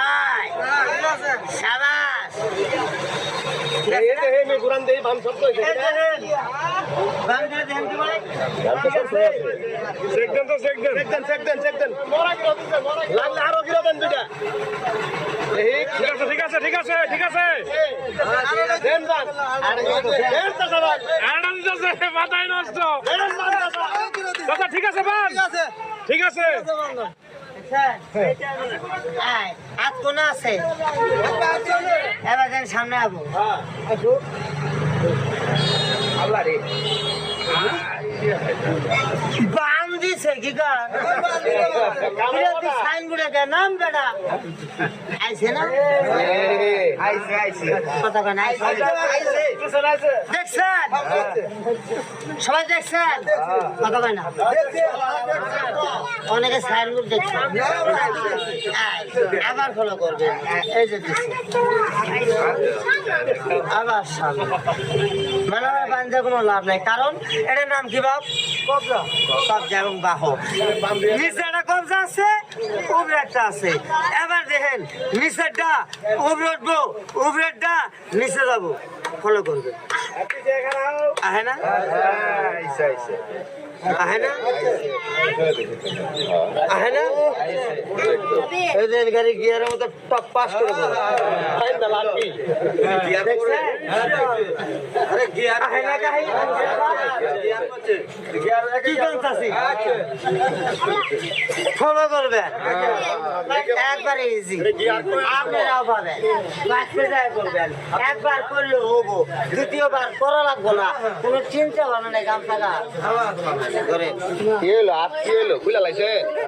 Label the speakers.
Speaker 1: আয় শাবাশ
Speaker 2: এই গুরান দেই বাম শব্দ হইছে চেক দেন লাগলে আরো গিরা দেন দুইটা ঠিক আছে দেন যান আরে দেন তো সবাই
Speaker 3: আড়াল যাচ্ছে মাথায় নষ্ট দাদা ঠিক আছে বান ঠিক আছে
Speaker 1: হাত কোনা আছে এবার যেন সামনে আবো
Speaker 2: আল্লাহ রে
Speaker 1: বাম দিছে কি গান সাইনবোর্ডে নাম বেটা আইছে না কথা কেন দেখছেন সবাই দেখছেন কথা কেন অনেকে সাইনবোর্ড দেখছেন আবার ফলো করবেন এই যে দিচ্ছে আবার সামনে মানে বান্ধে কোনো লাভ নাই কারণ এটার নাম কি বাপ কবজা এবং বাহ নিচে একটা কবজা আছে উপরে একটা আছে এবার দেখেন নিচেরটা উপরে উঠবো উপরেরটা নিচে যাবো ফলো করবে আহে না আহে না আহে না এদের গাড়ি গিয়ারের মতো টপ পাস করে দেবে আরে গিয়ার আহে না কাহে কি করতেছি ফলো করবে একবারে ইজি আপনারাও পাবেন বাঁচতে যায় করবেন একবার করলে হবো দ্বিতীয়বার করা লাগবো না কোনো চিন্তা ভাবনা নেই গামছাটা
Speaker 2: কি হলো খুলে লাইছে